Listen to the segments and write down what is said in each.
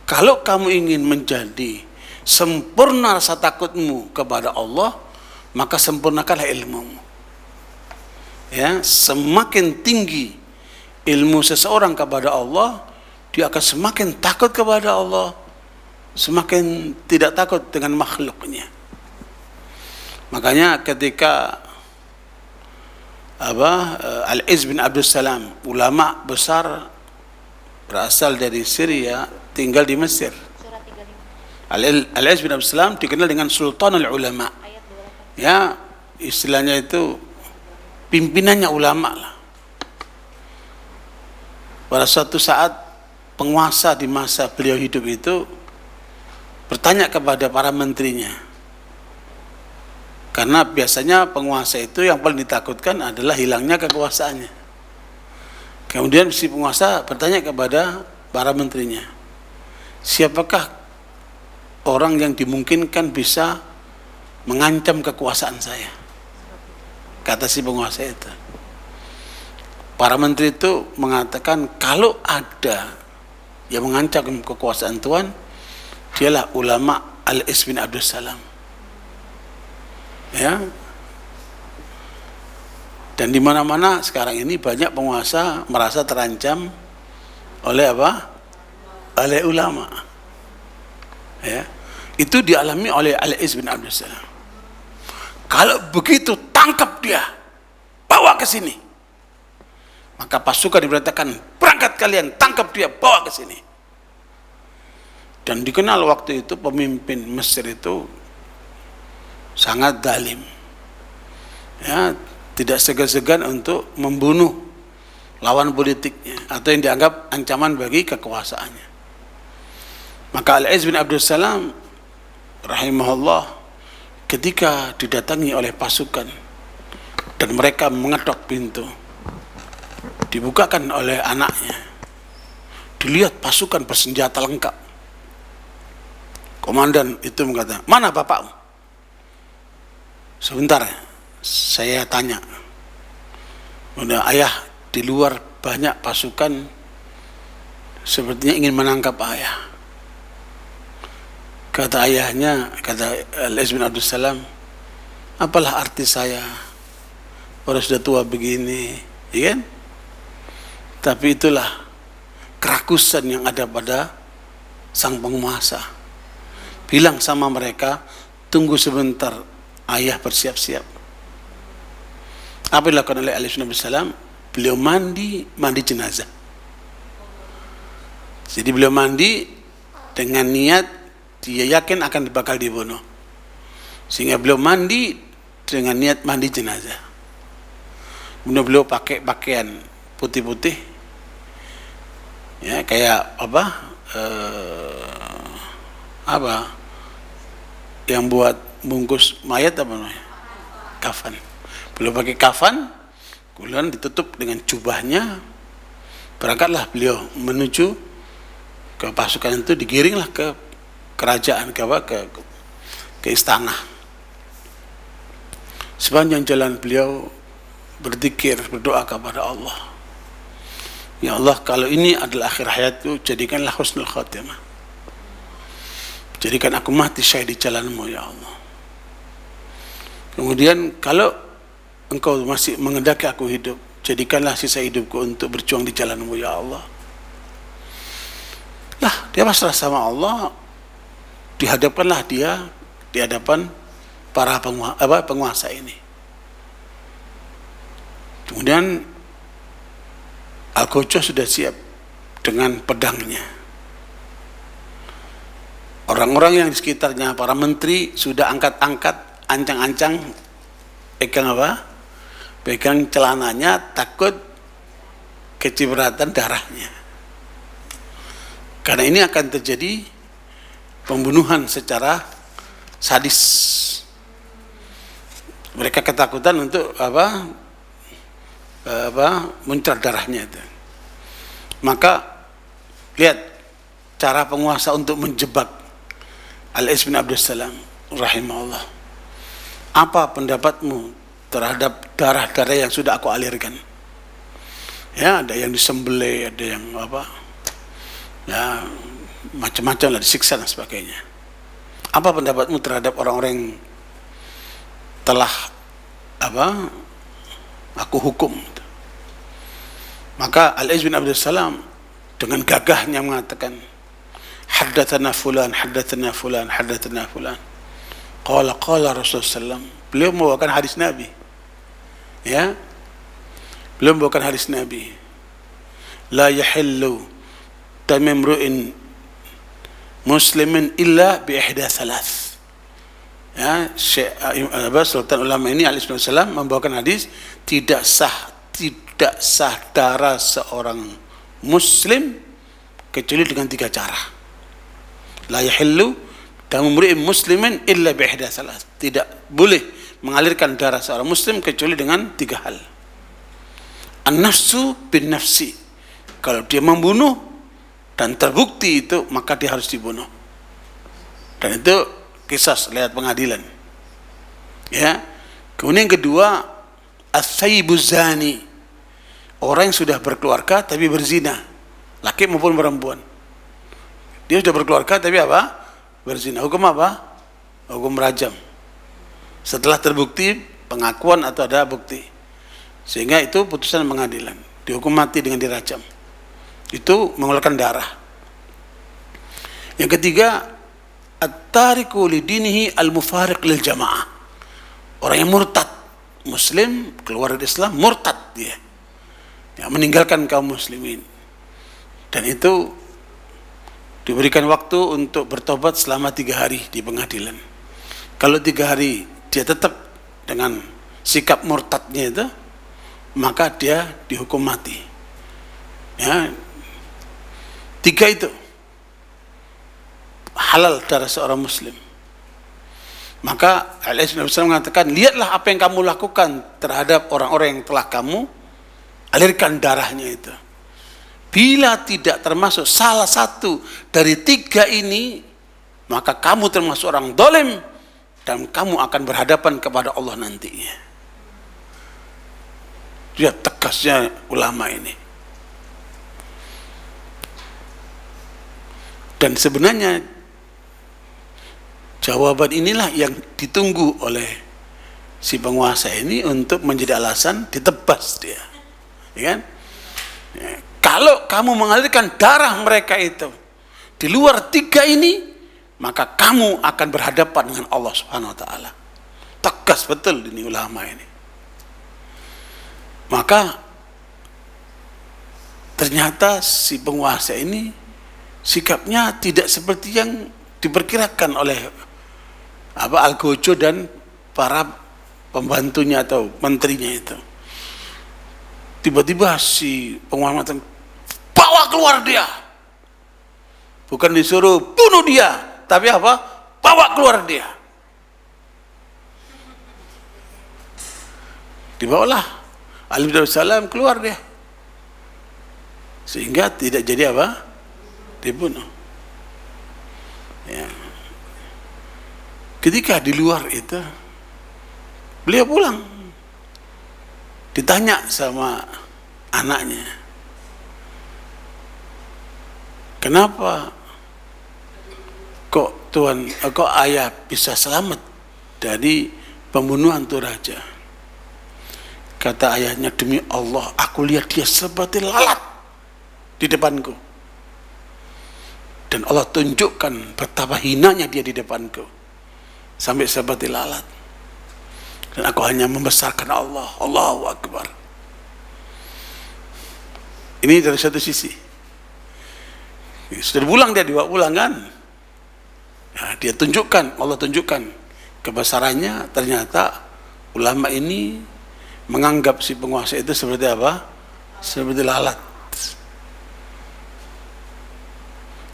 Kalau kamu ingin menjadi sempurna rasa takutmu kepada Allah, maka sempurnakanlah ilmumu. Ya, semakin tinggi ilmu seseorang kepada Allah, dia akan semakin takut kepada Allah, semakin tidak takut dengan makhluknya. Makanya ketika Al-Izz bin Abdul Salam, ulama besar berasal dari Syria, tinggal di Mesir. Al-Izz bin Abdul Salam dikenal dengan Sultanul Ulama. Ya, istilahnya itu pimpinannya ulama lah. Pada suatu saat penguasa di masa beliau hidup itu bertanya kepada para menterinya, karena biasanya penguasa itu yang paling ditakutkan adalah hilangnya kekuasaannya. Kemudian si penguasa bertanya kepada para menterinya, siapakah orang yang dimungkinkan bisa mengancam kekuasaan saya? Kata si penguasa itu. Para menteri itu mengatakan, kalau ada yang mengancam kekuasaan Tuhan, dialah ulama Al-Izz bin Abdul Salam. Ya. Dan di mana-mana sekarang ini banyak penguasa merasa terancam oleh apa? Oleh ulama. Ya. Itu dialami oleh Al-Izz bin Abdul Salam. Kalau begitu tangkap dia, bawa ke sini. Maka pasukan diberitakan, berangkat kalian, tangkap dia, bawa ke sini. Dan dikenal waktu itu pemimpin Mesir itu sangat zalim. Ya, tidak segan-segan untuk membunuh lawan politiknya atau yang dianggap ancaman bagi kekuasaannya. Maka Al-Izz bin Abdul Salam rahimahullah ketika didatangi oleh pasukan dan mereka mengetok pintu, dibukakan oleh anaknya, dilihat pasukan bersenjata lengkap. Komandan itu mengatakan, mana bapakmu? Sebentar, saya tanya. Udah, ayah, di luar banyak pasukan sepertinya ingin menangkap ayah. Kata ayahnya, kata Al-Izz bin Abdul Salam, apalah arti saya, orang sudah tua begini, ya kan? Tapi itulah kerakusan yang ada pada sang penguasa. Bilang sama mereka, tunggu sebentar, ayah bersiap-siap. Apa yang dilakukan oleh Ali bin Abi Salam? Beliau mandi jenazah. Jadi beliau mandi dengan niat dia yakin akan bakal dibunuh, sehingga beliau mandi dengan niat mandi jenazah. Kemudian beliau pakai pakaian putih-putih, ya kayak apa yang buat bungkus mayat, apa namanya, kafan. Beliau pakai kafan, kemudian ditutup dengan jubahnya. Berangkatlah beliau menuju ke pasukan itu, digiringlah ke kerajaan, ke istana. Sepanjang jalan beliau berzikir, berdoa kepada Allah, ya Allah, kalau ini adalah akhir hayatku, jadikanlah husnul khatimah, jadikan aku mati syahid di jalanmu ya Allah. Kemudian kalau engkau masih mengendaki aku hidup, jadikanlah sisa hidupku untuk berjuang di jalanmu ya Allah. Lah, dia pasrah sama Allah, dihadapkanlah dia di hadapan para penguasa ini. Kemudian Al-Qoco sudah siap dengan pedangnya. Orang-orang yang di sekitarnya, para menteri sudah angkat-angkat, ancang-ancang, pegang celananya, takut kecipratan darahnya. Karena ini akan terjadi pembunuhan secara sadis. Mereka ketakutan untuk muncrat darahnya itu. Maka lihat cara penguasa untuk menjebak Al-Izz bin Abdul Salam rahimahullah. Apa pendapatmu terhadap darah-darah yang sudah aku alirkan? Ya, ada yang disembelih, ada yang ya macam-macam lah, disiksa dan sebagainya. Apa pendapatmu terhadap orang-orang yang telah aku hukum? Maka Al-Iz bin Abdul Salam dengan gagahnya mengatakan, haddatsana fulan, haddatsana fulan, haddatsana fulan. Qala Rasulullah SAW. Beliau membawakan hadis Nabi. Ya. Beliau membawakan hadis Nabi. La yahillu tamimru'in muslimin illa bi ihda thalath. Ya, Sultan ulama ini Ali bin Salam membawakan hadis tidak sah darah seorang muslim kecuali dengan 3 cara. La yahillu tamimru'in muslimin illa bi ihda thalath. Tidak boleh mengalirkan darah seorang muslim kecuali dengan 3 hal. An-nafsu bin nafsi. Kalau dia membunuh dan terbukti itu, maka dia harus dibunuh. Dan itu qisas lewat pengadilan. Ya. Kemudian yang kedua, as-sayyibuz zani. Orang yang sudah berkeluarga tapi berzina, laki maupun perempuan. Dia sudah berkeluarga tapi berzina. Hukum apa? Hukum rajam. Setelah terbukti pengakuan atau ada bukti. Sehingga itu putusan pengadilan. Dihukum mati dengan dirajam. Itu mengeluarkan darah. Yang ketiga, at-tariku lidinihi al-mufariq lil jamaah. Orang yang murtad, muslim keluar dari Islam, murtad dia. Ya, meninggalkan kaum muslimin. Dan itu diberikan waktu untuk bertobat selama 3 hari di pengadilan. Kalau 3 hari dia tetap dengan sikap murtadnya itu, maka dia dihukum mati. Ya, 3 itu halal darah seorang muslim. Maka Al-Iz bin Abi Thalib mengatakan, lihatlah apa yang kamu lakukan terhadap orang-orang yang telah kamu alirkan darahnya itu. Bila tidak termasuk salah satu dari 3 ini, maka kamu termasuk orang zalim dan kamu akan berhadapan kepada Allah nantinya. Dia tegasnya ulama ini. Dan sebenarnya jawaban inilah yang ditunggu oleh si penguasa ini untuk menjadi alasan ditebas dia. Ya kan? Ya. Kalau kamu mengalirkan darah mereka itu di luar 3 ini, maka kamu akan berhadapan dengan Allah Subhanahu wa taala. Tegas betul ini ulama ini. Maka ternyata si penguasa ini sikapnya tidak seperti yang diperkirakan oleh Al-Gojo dan para pembantunya atau menterinya itu. Tiba-tiba si penguasa mengatakan, bawa keluar dia. Bukan disuruh bunuh dia, tapi bawa keluar dia. Dibawalah Ali bin Abi Thalib keluar dia, sehingga tidak jadi dibunuh. Ya. Ketika di luar itu, beliau pulang, ditanya sama anaknya, kenapa kok ayah bisa selamat dari pembunuhan tuh raja? Kata ayahnya, demi Allah, aku lihat dia seperti lalat di depanku. Dan Allah tunjukkan betapa hinanya dia di depanku. Sampai seperti lalat. Dan aku hanya membesarkan Allah. Allahu Akbar. Ini dari satu sisi. Sudah pulang, dia dibawa pulang kan. Ya, dia tunjukkan, Allah tunjukkan kebesarannya. Ternyata ulama ini menganggap si penguasa itu seperti seperti lalat.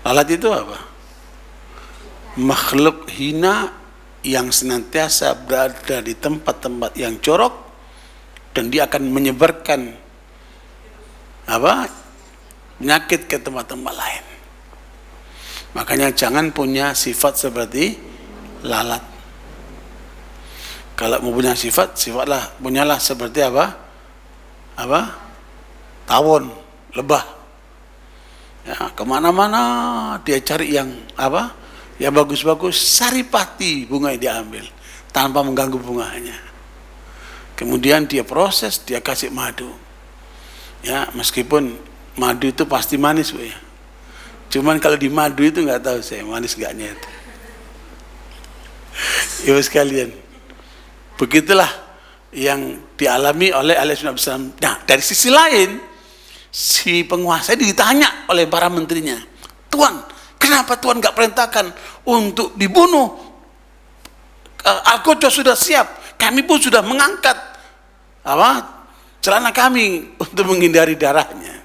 Lalat itu apa? Makhluk hina yang senantiasa berada di tempat-tempat yang jorok, dan dia akan menyebarkan penyakit ke tempat-tempat lain. Makanya jangan punya sifat seperti lalat. Kalau mau punya sifatlah punyalah seperti tawon, lebah. Ya, kemana-mana dia cari yang apa? Yang bagus-bagus, saripati bunga yang diambil tanpa mengganggu bunganya. Kemudian dia proses, dia kasih madu. Ya, meskipun madu itu pasti manis, Bu ya. Cuman kalau di madu itu nggak tahu saya manis nggaknya itu. Ibu sekalian, begitulah yang dialami oleh Ali bin Abi Thalib. Nah, dari sisi lain, si penguasa ditanya oleh para menterinya, Tuan, kenapa Tuan nggak perintahkan untuk dibunuh? Al-Qudus sudah siap, kami pun sudah mengangkat celana kami untuk menghindari darahnya.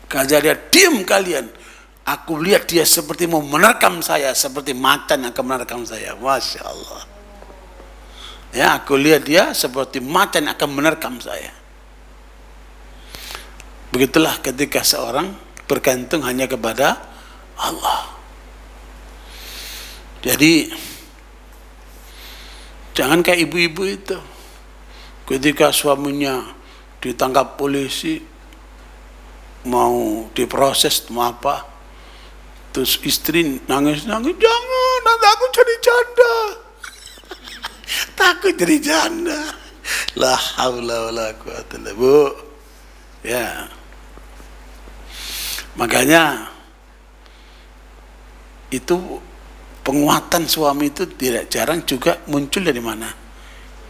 Kata dia, diam kalian. Aku lihat dia seperti mau menerkam saya, seperti macan yang akan menerkam saya. Masya Allah. Ya, aku lihat dia seperti macan yang akan menerkam saya. Begitulah ketika seorang bergantung hanya kepada Allah. Jadi jangan kayak ibu-ibu itu. Ketika suaminya ditangkap polisi, mau diproses, mau apa, terus istri nangis-nangis, jangan, nanti aku jadi janda. Takut jadi janda. La haula wala quwata illa billah, Bu. Ya. Makanya itu penguatan suami itu tidak jarang juga muncul dari mana?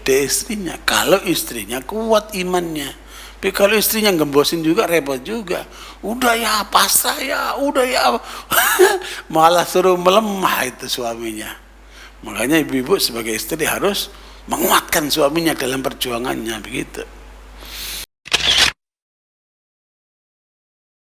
Dari istrinya. Kalau istrinya kuat imannya. Tapi kalau istrinya gembosin juga repot juga. Udah ya pasrah ya, udah ya. Malah suruh melemah itu suaminya. Makanya ibu-ibu sebagai istri harus menguatkan suaminya dalam perjuangannya begitu.